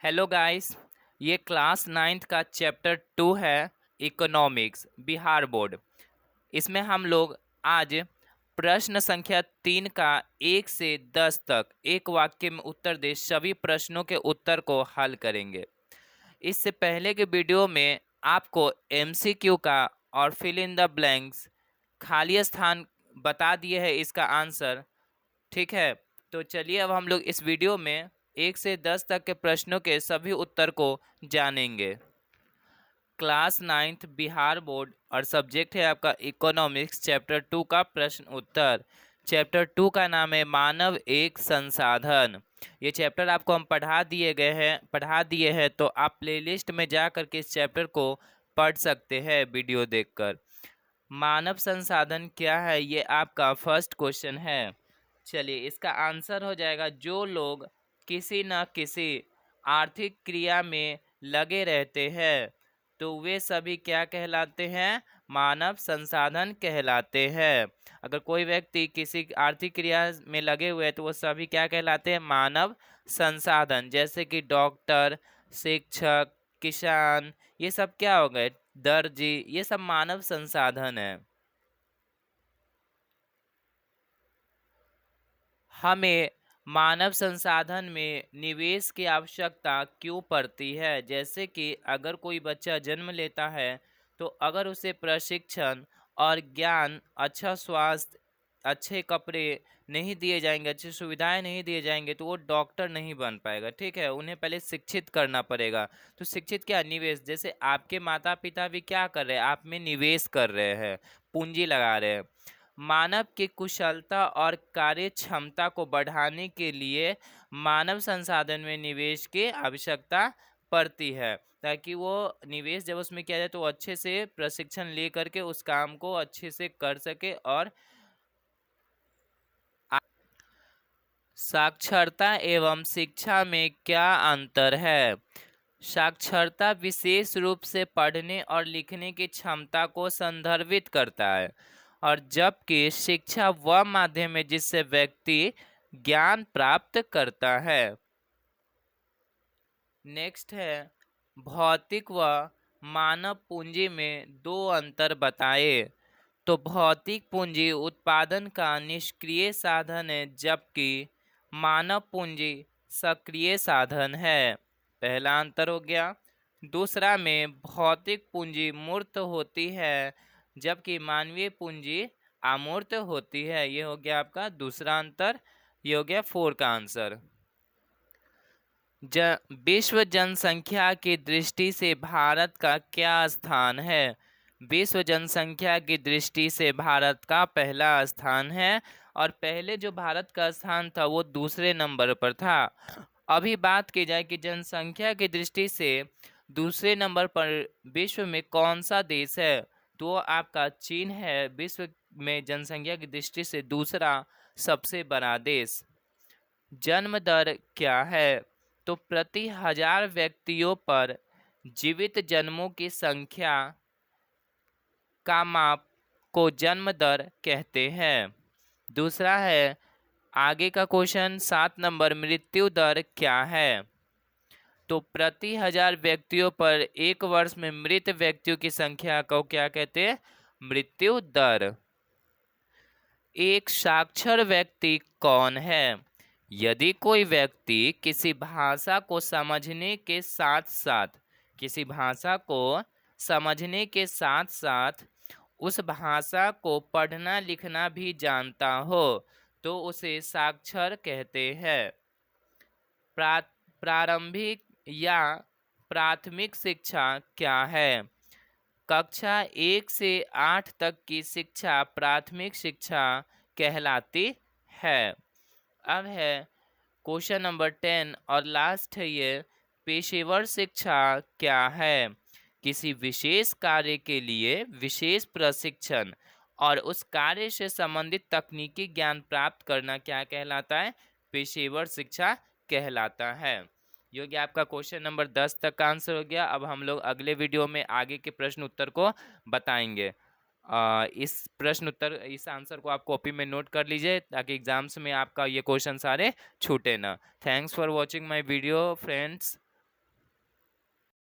Hello guys, ये class ninth का chapter 2 है, इकोनॉमिक्स बिहार बोर्ड। इसमें हम लोग आज प्रश्न संख्या 3 का 1 से 10 तक एक वाक्य में उत्तर दे सभी प्रश्नों के उत्तर को हल करेंगे। इससे पहले के वीडियो में आपको एमसीक्यू का और फिल इन द ब्लैंक्स खाली स्थान बता दिए है इसका आंसर। ठीक है, तो चलिए अब हम लोग इस वीडियो में 1 से 10 तक के प्रश्नों के सभी उत्तर को जानेंगे। क्लास नाइन्थ बिहार बोर्ड और सब्जेक्ट है आपका इकोनॉमिक्स, चैप्टर 2 का प्रश्न उत्तर। चैप्टर 2 का नाम है मानव एक संसाधन। ये चैप्टर आपको हम पढ़ा दिए हैं, तो आप प्लेलिस्ट में जा करके इस चैप्टर को पढ़ सकते हैं वीडियो देखकर। मानव संसाधन क्या है, ये आपका फर्स्ट क्वेश्चन है। चलिए, इसका आंसर हो जाएगा जो लोग किसी न किसी आर्थिक क्रिया में लगे रहते हैं, तो वे सभी क्या कहलाते हैं? मानव संसाधन कहलाते हैं। अगर कोई व्यक्ति किसी आर्थिक क्रिया में लगे हुए हैं तो वो सभी क्या कहलाते हैं? मानव संसाधन। जैसे कि डॉक्टर, शिक्षक, किसान, ये सब क्या हो गए? दर्जी, ये सब मानव संसाधन है। हमें मानव संसाधन में निवेश की आवश्यकता क्यों पड़ती है? जैसे कि अगर कोई बच्चा जन्म लेता है तो अगर उसे प्रशिक्षण और ज्ञान, अच्छा स्वास्थ्य, अच्छे कपड़े नहीं दिए जाएंगे, अच्छी सुविधाएं नहीं दिए जाएंगे, तो वो डॉक्टर नहीं बन पाएगा। ठीक है, उन्हें पहले शिक्षित करना पड़ेगा। तो शिक्षित क्या? निवेश। जैसे आपके माता पिता भी क्या कर रहे हैं? आप में निवेश कर रहे हैं, पूंजी लगा रहे हैं। मानव की कुशलता और कार्य क्षमता को बढ़ाने के लिए मानव संसाधन में निवेश की आवश्यकता पड़ती है, ताकि वो निवेश जब उसमें किया जाए तो अच्छे से प्रशिक्षण ले करके उस काम को अच्छे से कर सके। और साक्षरता एवं शिक्षा में क्या अंतर है? साक्षरता विशेष रूप से पढ़ने और लिखने की क्षमता को संदर्भित करता है, और जबकि शिक्षा वह माध्यम है जिससे व्यक्ति ज्ञान प्राप्त करता है। नेक्स्ट है, भौतिक व मानव पूंजी में दो अंतर बताए। तो भौतिक पूंजी उत्पादन का निष्क्रिय साधन है, जबकि मानव पूंजी सक्रिय साधन है। पहला अंतर हो गया। दूसरा में भौतिक पूंजी मूर्त होती है, जबकि मानवीय पूंजी अमूर्त होती है। ये हो गया आपका दूसरा अंतर। ये हो गया 4 का आंसर। विश्व जनसंख्या की दृष्टि से भारत का क्या स्थान है? विश्व जनसंख्या की दृष्टि से भारत का पहला स्थान है, और पहले जो भारत का स्थान था वो दूसरे नंबर पर था। अभी बात की जाए कि जनसंख्या की दृष्टि से दूसरे नंबर पर विश्व में कौन सा देश है, तो आपका चीन है। विश्व में जनसंख्या की दृष्टि से दूसरा सबसे बड़ा देश। जन्म दर क्या है? तो प्रति 1000 व्यक्तियों पर जीवित जन्मों की संख्या का माप को जन्म दर कहते हैं। दूसरा है, आगे का क्वेश्चन 7 नंबर, मृत्यु दर क्या है? तो प्रति 1000 व्यक्तियों पर एक वर्ष में मृत व्यक्तियों की संख्या को क्या कहते हैं? मृत्यु दर। एक साक्षर व्यक्ति कौन है? यदि कोई व्यक्ति किसी भाषा को समझने के साथ उस भाषा को पढ़ना लिखना भी जानता हो, तो उसे साक्षर कहते हैं। प्रारंभिक या प्राथमिक शिक्षा क्या है? कक्षा 1 से 8 तक की शिक्षा प्राथमिक शिक्षा कहलाती है। अब है क्वेश्चन नंबर 10 और लास्ट है ये, पेशेवर शिक्षा क्या है? किसी विशेष कार्य के लिए विशेष प्रशिक्षण और उस कार्य से संबंधित तकनीकी ज्ञान प्राप्त करना क्या कहलाता है? पेशेवर शिक्षा कहलाता है। ये हो गया आपका क्वेश्चन नंबर 10 तक का आंसर हो गया। अब हम लोग अगले वीडियो में आगे के प्रश्न उत्तर को बताएंगे। इस आंसर को आप कॉपी में नोट कर लीजिए, ताकि एग्जाम्स में आपका ये क्वेश्चन सारे छूटे ना। Thanks for watching my video friends.